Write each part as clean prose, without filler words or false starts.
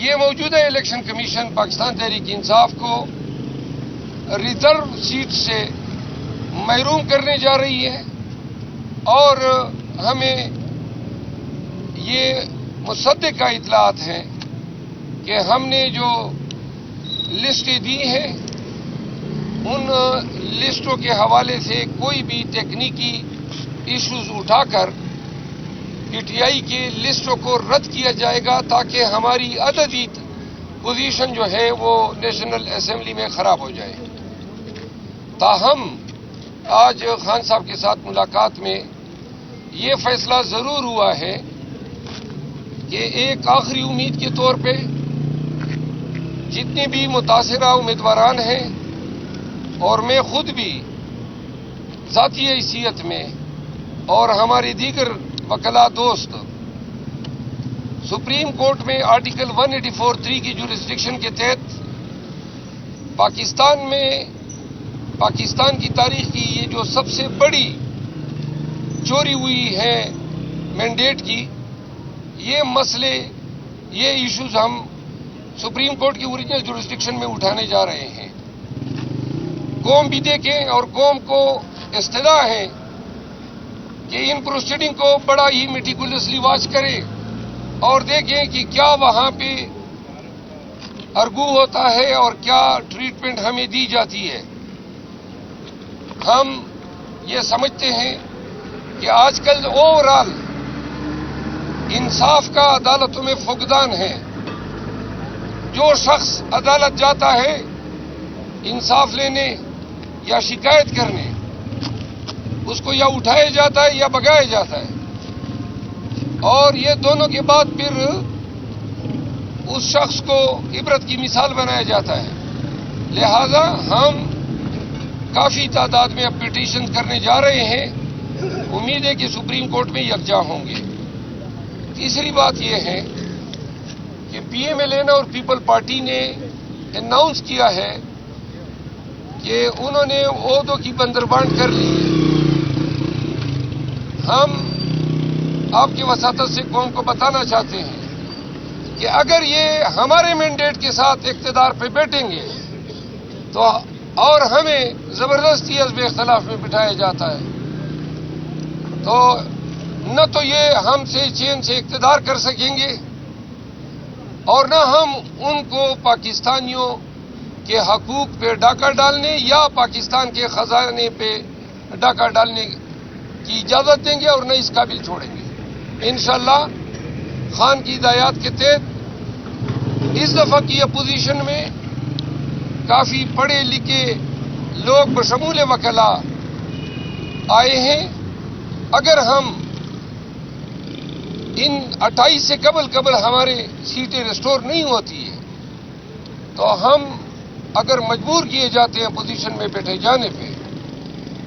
یہ موجودہ election commission Pakistan Tehreek Insaf کو ریزرو سیٹ سے محروم کرنے جا رہی ہے اور ہمیں یہ مصدقہ اطلاعات ہیں کہ ہم نے جو لسٹیں دی ہیں ان لسٹوں کے حوالے سے کوئی بھی تکنیکی ایشوز اٹھا کر پی ٹی آئی کی لسٹوں کو رد کیا جائے گا تاکہ ہماری عددی پوزیشن جو ہے وہ نیشنل اسمبلی میں خراب ہو جائے. تاہم آج خان صاحب کے ساتھ ملاقات میں یہ فیصلہ ضرور ہوا ہے کہ ایک آخری امید کے طور پہ جتنے بھی متاثرہ امیدواران ہیں اور میں خود بھی ذاتی حیثیت میں اور ہمارے دیگر وکلاء دوست سپریم کورٹ میں آرٹیکل 184(3) کی جورسڈکشن کے تحت پاکستان کی تاریخ کی یہ جو سب سے بڑی چوری ہوئی ہے مینڈیٹ کی، یہ مسئلے، یہ ایشوز ہم سپریم کورٹ کی اوریجنل جورسڈکشن میں اٹھانے جا رہے ہیں. قوم بھی دیکھیں اور قوم کو استدعا ہے کہ ان پروسیڈنگ کو بڑا ہی میٹیکولسلی واچ کرے اور دیکھیں کہ کیا وہاں پہ ارگو ہوتا ہے اور کیا ٹریٹمنٹ ہمیں دی جاتی ہے. ہم یہ سمجھتے ہیں کہ آج کل اوورآل انصاف کا عدالتوں میں فقدان ہے. جو شخص عدالت جاتا ہے انصاف لینے یا شکایت کرنے، اس کو یا اٹھایا جاتا ہے یا بگایا جاتا ہے، اور یہ دونوں کے بعد پھر اس شخص کو عبرت کی مثال بنایا جاتا ہے. لہذا ہم کافی تعداد میں اب پٹیشن کرنے جا رہے ہیں. امید ہے کہ سپریم کورٹ میں یکجا ہوں گے. تیسری بات یہ ہے کہ پی ایم ایل این اور پیپل پارٹی نے اناؤنس کیا ہے کہ انہوں نے عہدوں کی بندربانٹ کر لی ہے. ہم آپ کی وساطت سے قوم کو بتانا چاہتے ہیں کہ اگر یہ ہمارے مینڈیٹ کے ساتھ اقتدار پہ بیٹھیں گے تو اور ہمیں زبردستی حزب اختلاف میں بٹھایا جاتا ہے تو نہ تو یہ ہم سے چین سے اقتدار کر سکیں گے اور نہ ہم ان کو پاکستانیوں کے حقوق پہ ڈاکہ ڈالنے یا پاکستان کے خزانے پہ ڈاکہ ڈالنے کی اجازت دیں گے اور نہ اس قابل چھوڑیں گے. انشاءاللہ خان کی ہدایات کے تحت اس دفعہ کی اپوزیشن میں کافی پڑھے لکھے لوگ بشمول وکلاء آئے ہیں. اگر ہم ان 28 سے قبل ہمارے سیٹیں ریسٹور نہیں ہوتی ہیں تو ہم اگر مجبور کیے جاتے ہیں پوزیشن میں بیٹھے جانے پہ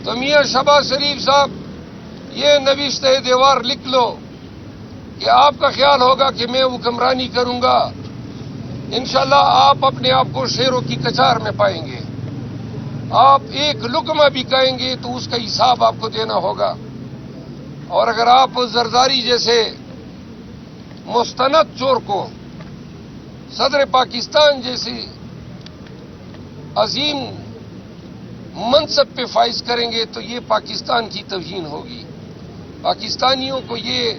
تو میاں شہباز شریف صاحب یہ نوشتہ دیوار لکھ لو کہ آپ کا خیال ہوگا کہ میں حکمرانی کروں گا، انشاءاللہ آپ اپنے آپ کو شیروں کی کچار میں پائیں گے. آپ ایک لقمہ بھی کھائیں گے تو اس کا حساب آپ کو دینا ہوگا. اور اگر آپ زرداری جیسے مستند چور کو صدر پاکستان جیسی عظیم منصب پہ فائز کریں گے تو یہ پاکستان کی توہین ہوگی. پاکستانیوں کو یہ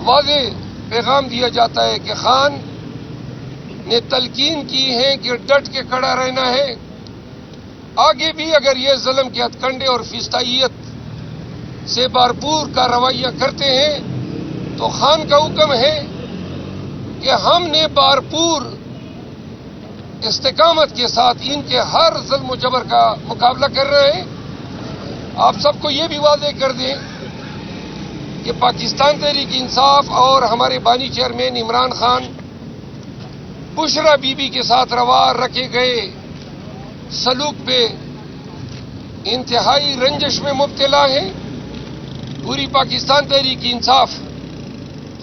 واضح پیغام دیا جاتا ہے کہ خان نے تلقین کی ہے کہ ڈٹ کے کھڑا رہنا ہے. آگے بھی اگر یہ ظلم کے ہتھ کنڈے اور فسطائیت سے بھرپور کارروائیاں کرتے ہیں تو خان کا حکم ہے کہ ہم نے بھرپور استقامت کے ساتھ ان کے ہر ظلم و جبر کا مقابلہ کر رہے ہیں. آپ سب کو یہ بھی واضح کر دیں کہ پاکستان تحریک انصاف اور ہمارے بانی chairman Imran Khan Bushra be be کے ساتھ روا رکھے گئے سلوک پہ انتہائی رنجش میں مبتلا ہیں. پوری پاکستان تحریک انصاف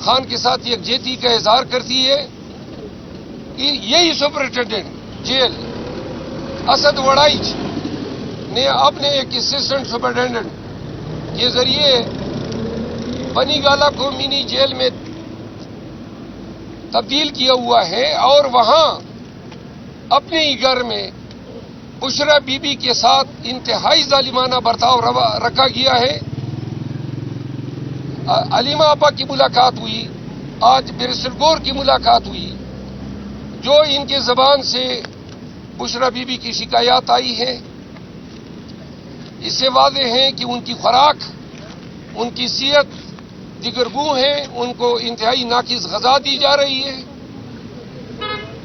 خان کے ساتھ یکجہتی کا اظہار کرتی ہے. یہی سپرنٹینڈنٹ جیل اسد وڑائچ نے اپنے ایک اسسٹنٹ سپرنٹینڈنٹ کے ذریعے بنی گالہ کو منی جیل میں تبدیل کیا ہوا ہے اور وہاں اپنے ہی گھر میں بشرا بی بی کے ساتھ انتہائی ظالمانہ برتاؤ رکھا گیا ہے۔ علیمہ آپا کی ملاقات ہوئی، آج بیرسٹر گور کی ملاقات ہوئی، جو ان کے زبان سے بشرا بی بی کی شکایات آئی ہے، اس سے واضح ہے کہ ان کی خوراک، ان کی صحت دیگرگوں ہے، ان کو انتہائی ناقص غذا دی جا رہی ہے،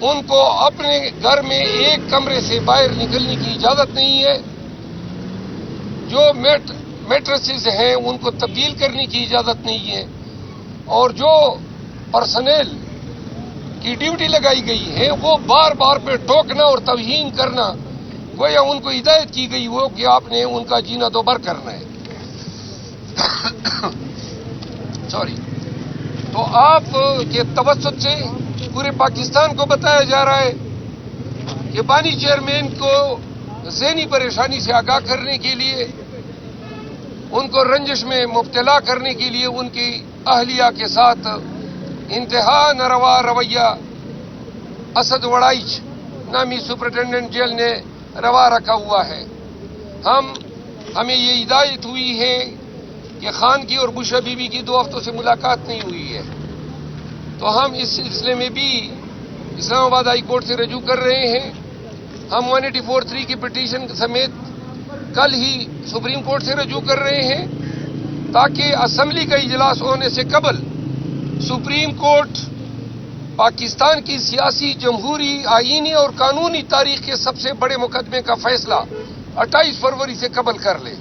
ان کو اپنے گھر میں ایک کمرے سے باہر نکلنے کی اجازت نہیں ہے، جو میٹرسز ہیں ان کو تبدیل کرنے کی اجازت نہیں ہے، اور جو پرسنل کی ڈیوٹی لگائی گئی ہے وہ بار بار پہ ٹوکنا اور توہین کرنا، گویا ان کو ہدایت کی گئی ہو کہ آپ نے ان کا جینا دوبر کرنا ہے۔ سوری، تو آپ کے توسط سے پورے پاکستان کو بتایا جا رہا ہے کہ بانی چیئرمین کو ذہنی پریشانی سے آگاہ کرنے کے لیے، ان کو رنجش میں مبتلا کرنے کے لیے ان کی اہلیہ کے ساتھ انتہا ناروا رویہ اسد وڑائچ نامی سپرنٹینڈنٹ جیل نے روا رکھا ہوا ہے۔ ہمیں یہ ہدایت ہوئی ہے کہ خان کی اور بشرا بی بی کی 2 ہفتوں سے ملاقات نہیں ہوئی ہے، تو ہم اس سلسلے میں بھی اسلام آباد ہائی کورٹ سے رجوع کر رہے ہیں۔ ہم 1843 کی پٹیشن سمیت کل ہی سپریم کورٹ سے رجوع کر رہے ہیں تاکہ اسمبلی کا اجلاس ہونے سے قبل سپریم کورٹ پاکستان کی سیاسی، جمہوری، آئینی اور قانونی تاریخ کے سب سے بڑے مقدمے کا فیصلہ 28 فروری سے قبل کر لے۔